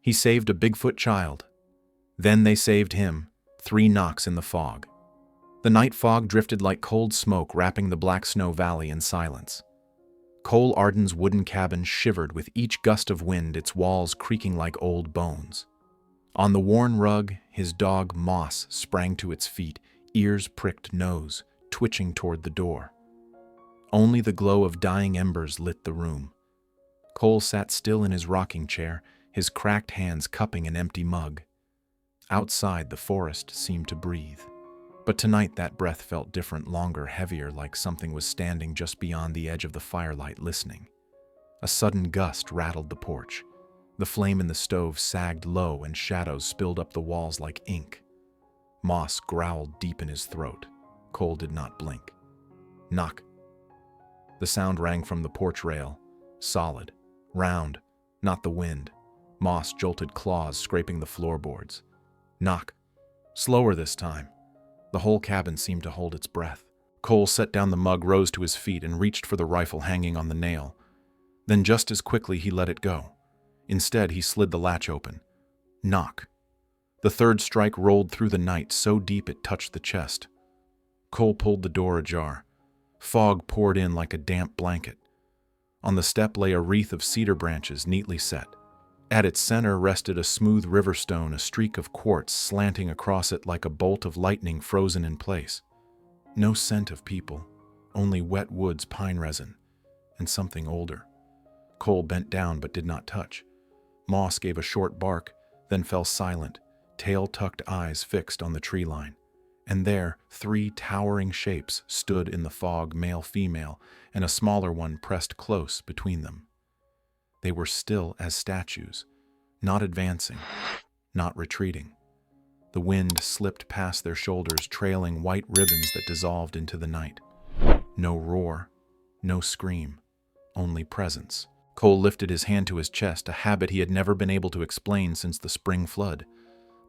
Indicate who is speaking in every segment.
Speaker 1: He saved a Bigfoot child. Then they saved him, 3 knocks in the fog. The night fog drifted like cold smoke, wrapping the Black Snow Valley in silence. Cole Ardan's wooden cabin shivered with each gust of wind, its walls creaking like old bones. On the worn rug, his dog Moss sprang to its feet, ears pricked, nose twitching toward the door. Only the glow of dying embers lit the room. Cole sat still in his rocking chair, his cracked hands cupping an empty mug. Outside, the forest seemed to breathe. But tonight that breath felt different, longer, heavier, like something was standing just beyond the edge of the firelight listening. A sudden gust rattled the porch. The flame in the stove sagged low and shadows spilled up the walls like ink. Moss growled deep in his throat. Cole did not blink. Knock. The sound rang from the porch rail, solid, round, not the wind. Moss jolted claws scraping the floorboards. Knock. Slower this time. The whole cabin seemed to hold its breath. Cole set down the mug, rose to his feet, and reached for the rifle hanging on the nail. Then just as quickly he let it go. Instead, he slid the latch open. Knock. The third strike rolled through the night, so deep it touched the chest. Cole pulled the door ajar. Fog poured in like a damp blanket. On the step lay a wreath of cedar branches neatly set. At its center rested a smooth riverstone, a streak of quartz slanting across it like a bolt of lightning frozen in place. No scent of people, only wet woods, pine resin, and something older. Cole bent down but did not touch. Moss gave a short bark, then fell silent, tail-tucked eyes fixed on the tree line. And there, 3 towering shapes stood in the fog, male-female, and a smaller one pressed close between them. They were still as statues, not advancing, not retreating. The wind slipped past their shoulders, trailing white ribbons that dissolved into the night. No roar, no scream, only presence. Cole lifted his hand to his chest, a habit he had never been able to explain since the spring flood.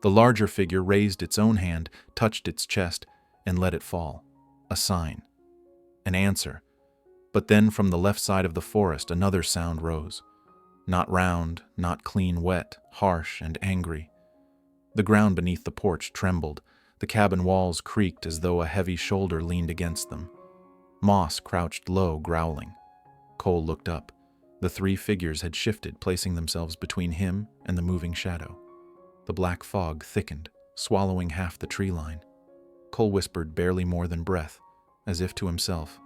Speaker 1: The larger figure raised its own hand, touched its chest, and let it fall. A sign. An answer. But then from the left side of the forest, another sound rose. Not round, not clean, wet, harsh and angry. The ground beneath the porch trembled. The cabin walls creaked as though a heavy shoulder leaned against them. Moss crouched low, growling. Cole looked up. The 3 figures had shifted, placing themselves between him and the moving shadow. The black fog thickened, swallowing half the tree line. Cole whispered barely more than breath, as if to himself,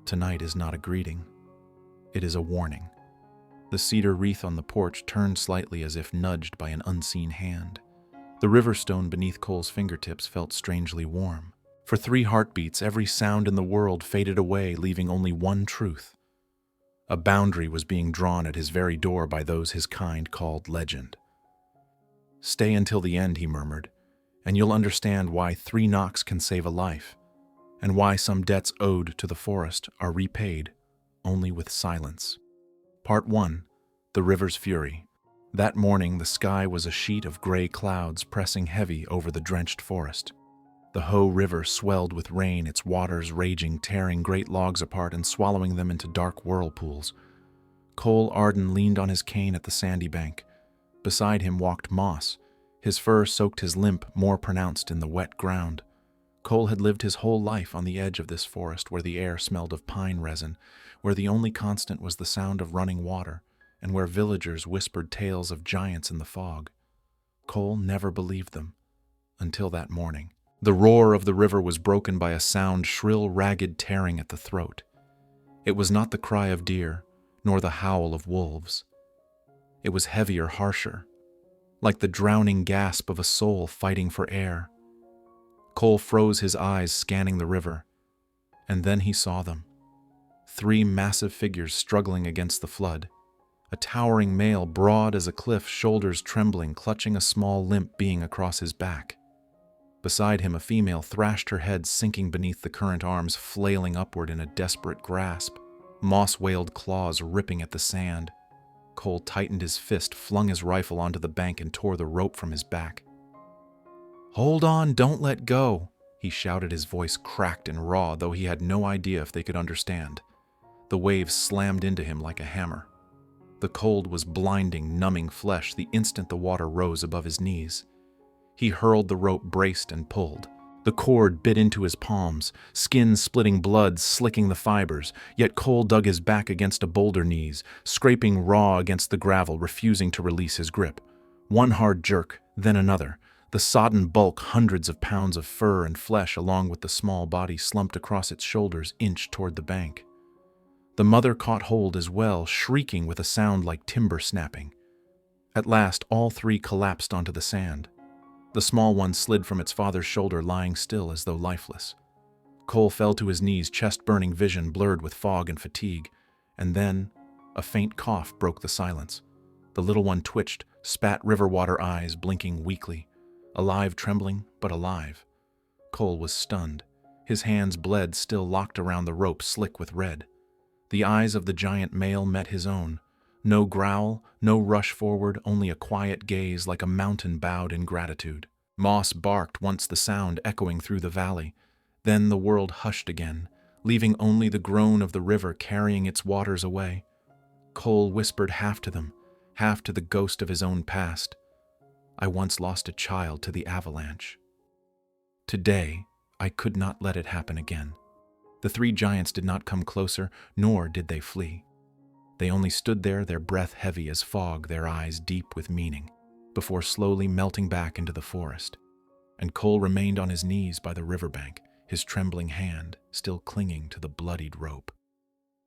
Speaker 1: "Tonight is not a greeting. It is a warning." The cedar wreath on the porch turned slightly as if nudged by an unseen hand. The riverstone beneath Cole's fingertips felt strangely warm. For 3 heartbeats, every sound in the world faded away, leaving only one truth. A boundary was being drawn at his very door by those his kind called legend. "Stay until the end," he murmured, "and you'll understand why 3 knocks can save a life, and why some debts owed to the forest are repaid only with silence." Part 1. The River's Fury. That morning, the sky was a sheet of gray clouds pressing heavy over the drenched forest. The Hoh River swelled with rain, its waters raging, tearing great logs apart and swallowing them into dark whirlpools. Cole Ardan leaned on his cane at the sandy bank. Beside him walked Moss. His fur soaked his limp, more pronounced in the wet ground. Cole had lived his whole life on the edge of this forest where the air smelled of pine resin, where the only constant was the sound of running water, and where villagers whispered tales of giants in the fog. Cole never believed them, until that morning. The roar of the river was broken by a sound, shrill, ragged tearing at the throat. It was not the cry of deer, nor the howl of wolves. It was heavier, harsher, like the drowning gasp of a soul fighting for air. Cole froze his eyes, scanning the river, and then he saw them. 3 massive figures struggling against the flood. A towering male, broad as a cliff, shoulders trembling, clutching a small limp being across his back. Beside him, a female thrashed her head, sinking beneath the current, arms flailing upward in a desperate grasp. Moss wailed, claws ripping at the sand. Cole tightened his fist, flung his rifle onto the bank, and tore the rope from his back. "Hold on, don't let go," he shouted, his voice cracked and raw, though he had no idea if they could understand. The waves slammed into him like a hammer. The cold was blinding, numbing flesh the instant the water rose above his knees. He hurled the rope, braced and pulled. The cord bit into his palms, skin splitting, blood slicking the fibers, yet Cole dug his back against a boulder knees, scraping raw against the gravel, refusing to release his grip. One hard jerk, then another. The sodden bulk, hundreds of pounds of fur and flesh along with the small body slumped across its shoulders, inched toward the bank. The mother caught hold as well, shrieking with a sound like timber snapping. At last, all three collapsed onto the sand. The small one slid from its father's shoulder, lying still as though lifeless. Cole fell to his knees, chest-burning, vision blurred with fog and fatigue. And then, a faint cough broke the silence. The little one twitched, spat river water, eyes blinking weakly. Alive, trembling, but alive. Cole was stunned. His hands bled, still locked around the rope, slick with red. The eyes of the giant male met his own. No growl, no rush forward, only a quiet gaze like a mountain bowed in gratitude. Moss barked once, the sound echoing through the valley. Then the world hushed again, leaving only the groan of the river carrying its waters away. Cole whispered half to them, half to the ghost of his own past. I once lost a child to the avalanche. Today, I could not let it happen again. The three giants did not come closer, nor did they flee. They only stood there, their breath heavy as fog, their eyes deep with meaning, before slowly melting back into the forest. And Cole remained on his knees by the riverbank, his trembling hand still clinging to the bloodied rope.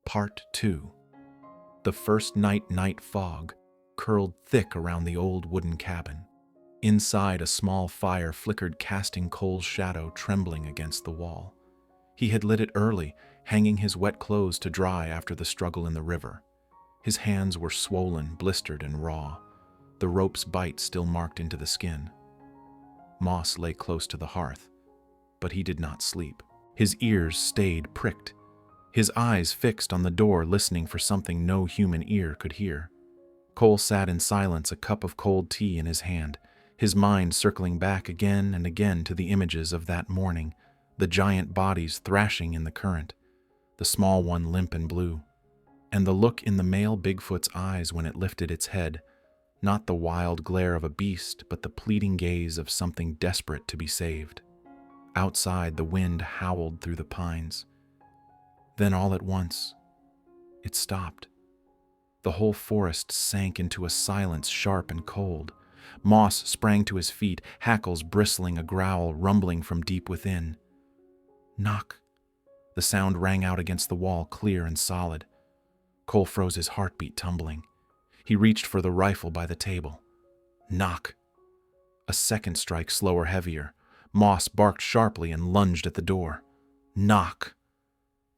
Speaker 1: Part 2. The first night fog curled thick around the old wooden cabin. Inside, a small fire flickered, casting Cole's shadow trembling against the wall. He had lit it early, hanging his wet clothes to dry after the struggle in the river. His hands were swollen, blistered, and raw, the rope's bite still marked into the skin. Moss lay close to the hearth, but he did not sleep. His ears stayed pricked, his eyes fixed on the door, listening for something no human ear could hear. Cole sat in silence, a cup of cold tea in his hand, his mind circling back again and again to the images of that morning, the giant bodies thrashing in the current, the small one limp and blue, and the look in the male Bigfoot's eyes when it lifted its head, not the wild glare of a beast, but the pleading gaze of something desperate to be saved. Outside, the wind howled through the pines. Then all at once, it stopped. The whole forest sank into a silence sharp and cold. Moss sprang to his feet, hackles bristling, a growl rumbling from deep within. Knock. The sound rang out against the wall, clear and solid. Cole froze, his heartbeat tumbling. He reached for the rifle by the table. Knock. A second strike, slower, heavier. Moss barked sharply and lunged at the door. Knock.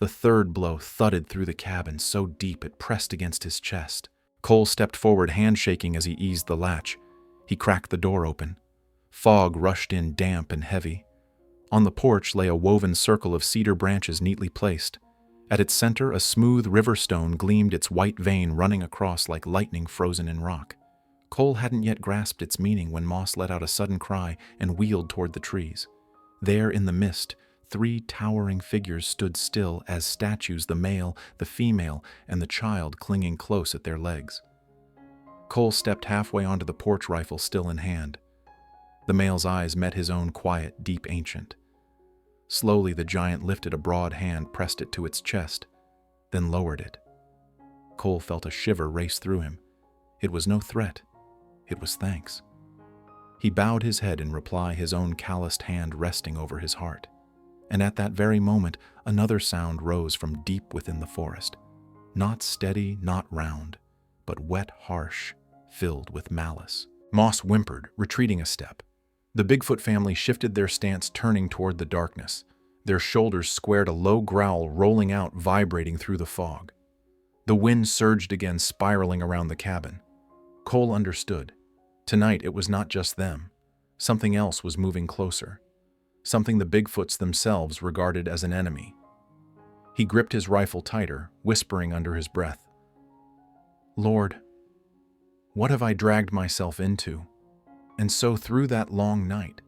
Speaker 1: The third blow thudded through the cabin, so deep it pressed against his chest. Cole stepped forward, hand shaking as he eased the latch. He cracked the door open. Fog rushed in, damp and heavy. On the porch lay a woven circle of cedar branches neatly placed. At its center, a smooth riverstone gleamed, its white vein running across like lightning frozen in rock. Cole hadn't yet grasped its meaning when Moss let out a sudden cry and wheeled toward the trees. There in the mist, three towering figures stood still as statues, the male, the female, and the child clinging close at their legs. Cole stepped halfway onto the porch, rifle still in hand. The male's eyes met his own, quiet, deep, ancient. Slowly, the giant lifted a broad hand, pressed it to its chest, then lowered it. Cole felt a shiver race through him. It was no threat. It was thanks. He bowed his head in reply, his own calloused hand resting over his heart. And at that very moment, another sound rose from deep within the forest. Not steady, not round, but wet, harsh, filled with malice. Moss whimpered, retreating a step. The Bigfoot family shifted their stance, turning toward the darkness. Their shoulders squared, a low growl rolling out, vibrating through the fog. The wind surged again, spiraling around the cabin. Cole understood. Tonight it was not just them. Something else was moving closer. Something the Bigfoots themselves regarded as an enemy. He gripped his rifle tighter, whispering under his breath, "Lord, what have I dragged myself into?" And so through that long night,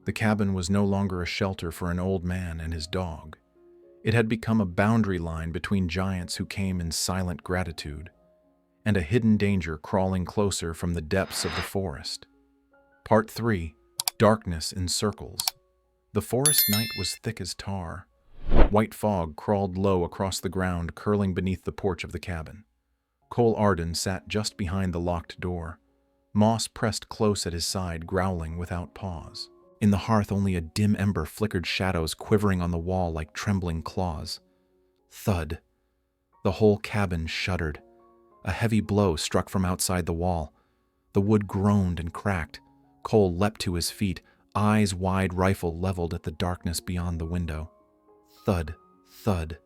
Speaker 1: the cabin was no longer a shelter for an old man and his dog. It had become a boundary line between giants who came in silent gratitude. and a hidden danger crawling closer from the depths of the forest. Part 3. Darkness in Circles. The forest night was thick as tar. White fog crawled low across the ground, curling beneath the porch of the cabin. Cole Ardan sat just behind the locked door. Moss pressed close at his side, growling without pause. In the hearth, only a dim ember flickered shadows quivering on the wall like trembling claws. Thud. The whole cabin shuddered. A heavy blow struck from outside the wall. The wood groaned and cracked. Cole leapt to his feet, eyes wide, rifle leveled at the darkness beyond the window. Thud, thud.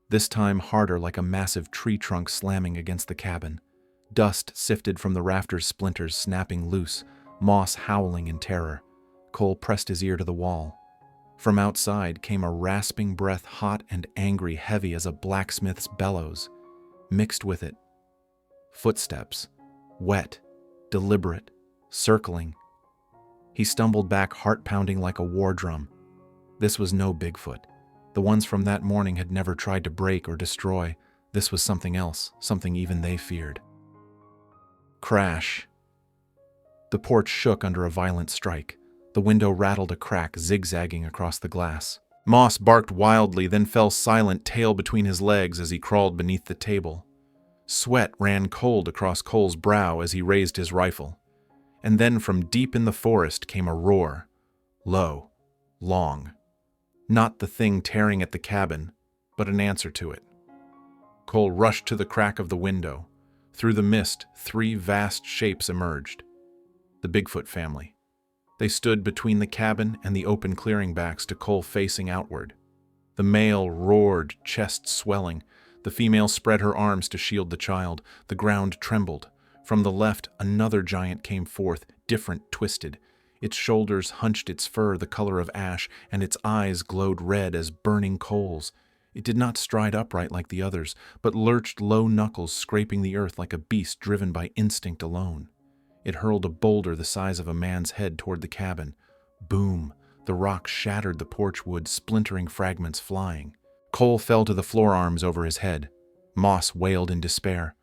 Speaker 1: This time harder, like a massive tree trunk slamming against the cabin. Dust sifted from the rafters, splinters snapping loose, Moss howling in terror. Cole pressed his ear to the wall. From outside came a rasping breath, hot and angry, heavy as a blacksmith's bellows. Mixed with it, footsteps, wet, deliberate, circling. He stumbled back, heart pounding like a war drum. This was no Bigfoot. The ones from that morning had never tried to break or destroy. This was something else, something even they feared. Crash. The porch shook under a violent strike. The window rattled a crack, zigzagging across the glass. Moss barked wildly, then fell silent, tail between his legs as he crawled beneath the table. Sweat ran cold across Cole's brow as he raised his rifle. And then from deep in the forest came a roar. Low, long. Not the thing tearing at the cabin, but an answer to it. Cole rushed to the crack of the window. Through the mist, 3 vast shapes emerged. The Bigfoot family. They stood between the cabin and the open clearing, backs to Cole facing outward. The male roared, chest swelling. The female spread her arms to shield the child. The ground trembled. From the left, another giant came forth, different, twisted. Its shoulders hunched, its fur the color of ash, and its eyes glowed red as burning coals. It did not stride upright like the others, but lurched, low knuckles scraping the earth like a beast driven by instinct alone. It hurled a boulder the size of a man's head toward the cabin. Boom! The rock shattered the porch wood, splintering fragments flying. Cole fell to the floor, arms over his head. Moss wailed in despair.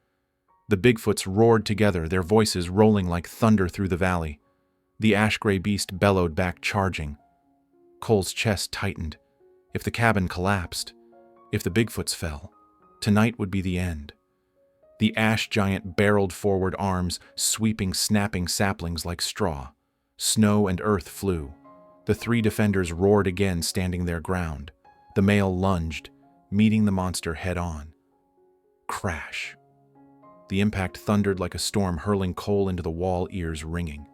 Speaker 1: The Bigfoots roared together, their voices rolling like thunder through the valley. The ash-gray beast bellowed back, charging. Cole's chest tightened. If the cabin collapsed, if the Bigfoots fell, tonight would be the end. The ash giant barreled forward, arms sweeping, snapping saplings like straw. Snow and earth flew. The 3 defenders roared again, standing their ground. The male lunged, meeting the monster head-on. Crash. The impact thundered like a storm, hurling Cole into the wall, ears ringing.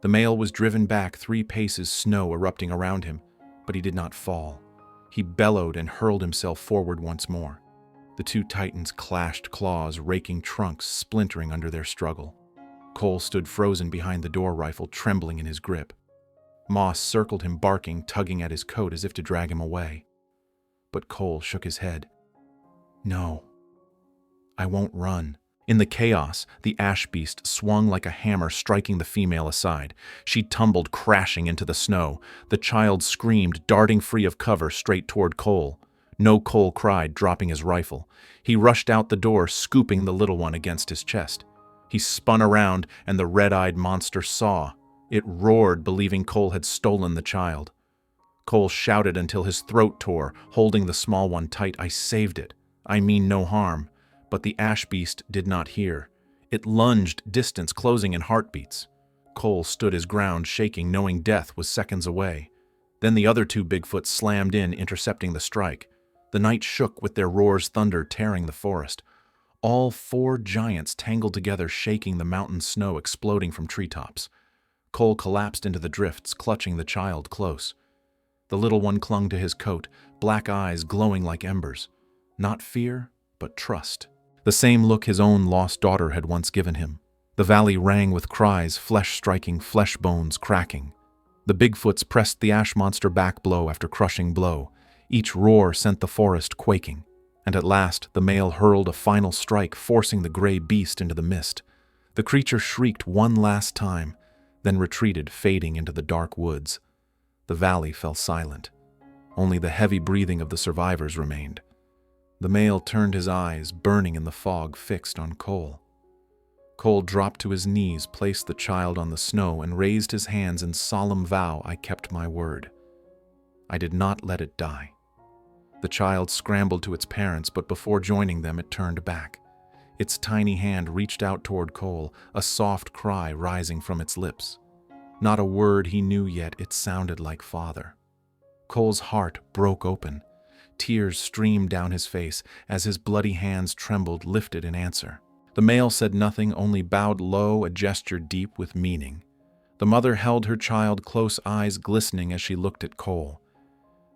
Speaker 1: The male was driven back 3 paces, snow erupting around him, but he did not fall. He bellowed and hurled himself forward once more. The 2 titans clashed claws, raking trunks, splintering under their struggle. Cole stood frozen behind the door, rifle trembling in his grip. Moss circled him, barking, tugging at his coat as if to drag him away. But Cole shook his head. No, I won't run. In the chaos, the ash beast swung like a hammer, striking the female aside. She tumbled, crashing into the snow. The child screamed, darting free of cover straight toward Cole. No, Cole cried, dropping his rifle. He rushed out the door, scooping the little one against his chest. He spun around, and the red-eyed monster saw. It roared, believing Cole had stolen the child. Cole shouted until his throat tore, holding the small one tight. I saved it. I mean no harm. But the ash beast did not hear. It lunged, distance closing in heartbeats. Cole stood his ground, shaking, knowing death was seconds away. Then the other 2 Bigfoots slammed in, intercepting the strike. The night shook with their roars, thunder tearing the forest. All 4 giants tangled together, shaking the mountain snow exploding from treetops. Cole collapsed into the drifts, clutching the child close. The little one clung to his coat, black eyes glowing like embers. Not fear, but trust. The same look his own lost daughter had once given him. The valley rang with cries, flesh striking, flesh bones cracking. The Bigfoots pressed the ash monster back, blow after crushing blow. Each roar sent the forest quaking, and at last the male hurled a final strike, forcing the gray beast into the mist. The creature shrieked one last time, then retreated, fading into the dark woods. The valley fell silent. Only the heavy breathing of the survivors remained. The male turned his eyes, burning in the fog, fixed on Cole. Cole dropped to his knees, placed the child on the snow, and raised his hands in solemn vow. I kept my word. I did not let it die. The child scrambled to its parents, but before joining them, it turned back. Its tiny hand reached out toward Cole, a soft cry rising from its lips. Not a word he knew yet, it sounded like father. Cole's heart broke open. Tears streamed down his face as his bloody hands trembled, lifted in answer. The male said nothing, only bowed low, a gesture deep with meaning. The mother held her child close, eyes glistening as she looked at Cole.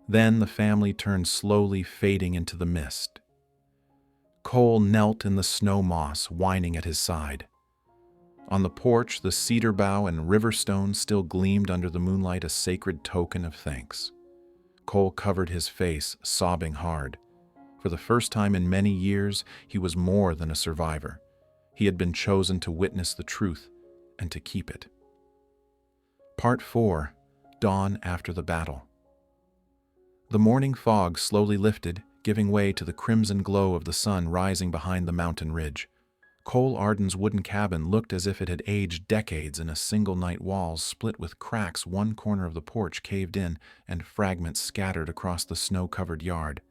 Speaker 1: Then the family turned slowly, fading into the mist. Cole knelt in the snow moss, whining at his side. On the porch, the cedar bough and riverstone still gleamed under the moonlight, a sacred token of thanks. Cole covered his face, sobbing hard. For the first time in many years, he was more than a survivor. He had been chosen to witness the truth and to keep it. Part 4. Dawn after the battle. The morning fog slowly lifted, giving way to the crimson glow of the sun rising behind the mountain ridge. Cole Ardan's wooden cabin looked as if it had aged decades in a single night. Walls split with cracks, one corner of the porch caved in, and fragments scattered across the snow-covered yard.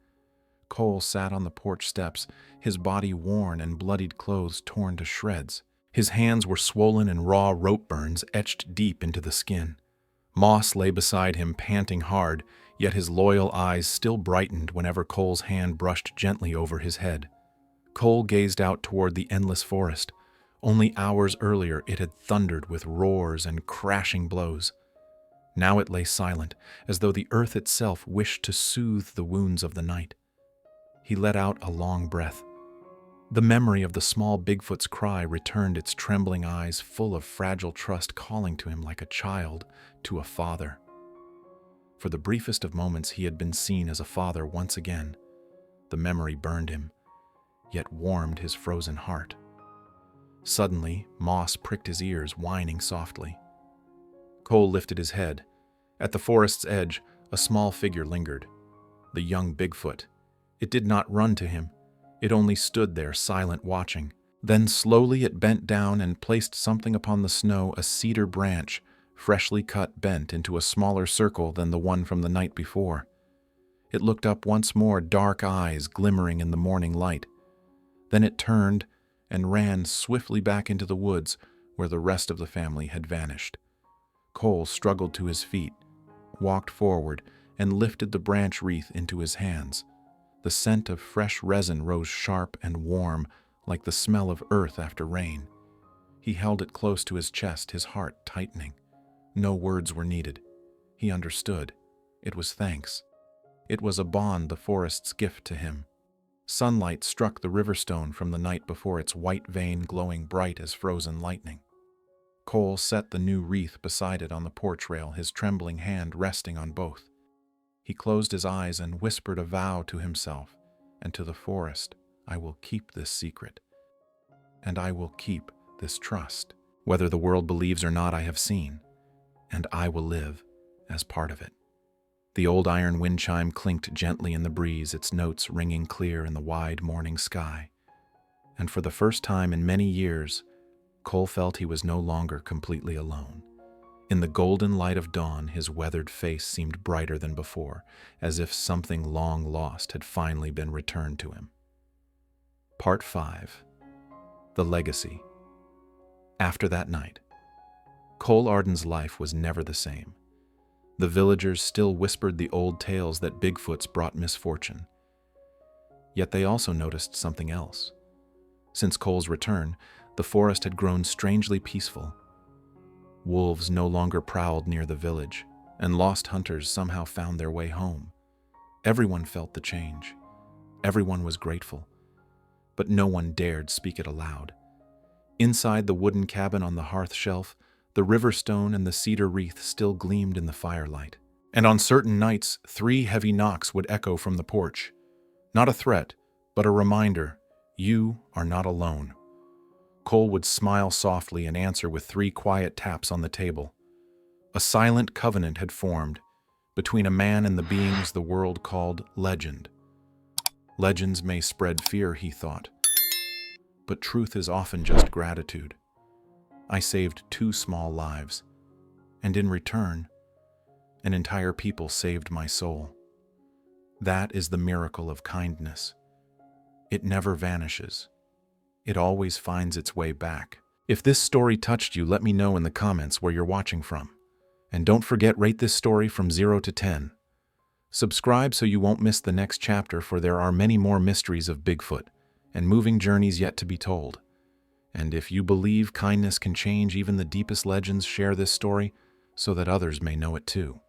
Speaker 1: Cole sat on the porch steps, his body worn and bloodied clothes torn to shreds. His hands were swollen and raw rope burns etched deep into the skin. Moss lay beside him, panting hard, yet his loyal eyes still brightened whenever Cole's hand brushed gently over his head. Cole gazed out toward the endless forest. Only hours earlier it had thundered with roars and crashing blows. Now it lay silent, as though the earth itself wished to soothe the wounds of the night. He let out a long breath. The memory of the small Bigfoot's cry returned, its trembling eyes full of fragile trust, calling to him like a child to a father. For the briefest of moments he had been seen as a father once again. The memory burned him, yet warmed his frozen heart. Suddenly, Moss pricked his ears, whining softly. Cole lifted his head. At the forest's edge, a small figure lingered. The young Bigfoot. It did not run to him. It only stood there, silent, watching. Then slowly it bent down and placed something upon the snow, a cedar branch, freshly cut, bent into a smaller circle than the one from the night before. It looked up once more, dark eyes glimmering in the morning light. Then it turned and ran swiftly back into the woods where the rest of the family had vanished. Cole struggled to his feet, walked forward, and lifted the branch wreath into his hands. The scent of fresh resin rose sharp and warm, like the smell of earth after rain. He held it close to his chest, his heart tightening. No words were needed. He understood. It was thanks. It was a bond, the forest's gift to him. Sunlight struck the riverstone from the night before, its white vein glowing bright as frozen lightning. Cole set the new wreath beside it on the porch rail, his trembling hand resting on both. He closed his eyes and whispered a vow to himself and to the forest. I will keep this secret, and I will keep this trust. Whether the world believes or not, I have seen, and I will live as part of it. The old iron wind chime clinked gently in the breeze, its notes ringing clear in the wide morning sky. And for the first time in many years, Cole felt he was no longer completely alone. In the golden light of dawn, his weathered face seemed brighter than before, as if something long lost had finally been returned to him. Part 5. The Legacy. After that night, Cole Ardan's life was never the same. The villagers still whispered the old tales that Bigfoots brought misfortune. Yet they also noticed something else. Since Cole's return, the forest had grown strangely peaceful. Wolves no longer prowled near the village, and lost hunters somehow found their way home. Everyone felt the change. Everyone was grateful. But no one dared speak it aloud. Inside the wooden cabin on the hearth shelf, the riverstone and the cedar wreath still gleamed in the firelight. And on certain nights, 3 heavy knocks would echo from the porch. Not a threat, but a reminder, you are not alone. Cole would smile softly and answer with 3 quiet taps on the table. A silent covenant had formed between a man and the beings the world called legend. Legends may spread fear, he thought, but truth is often just gratitude. I saved 2 small lives, and in return, an entire people saved my soul. That is the miracle of kindness. It never vanishes. It always finds its way back. If this story touched you, let me know in the comments where you're watching from. And don't forget, rate this story from 0 to 10. Subscribe so you won't miss the next chapter, for there are many more mysteries of Bigfoot and moving journeys yet to be told. And if you believe kindness can change even the deepest legends, share this story so that others may know it too.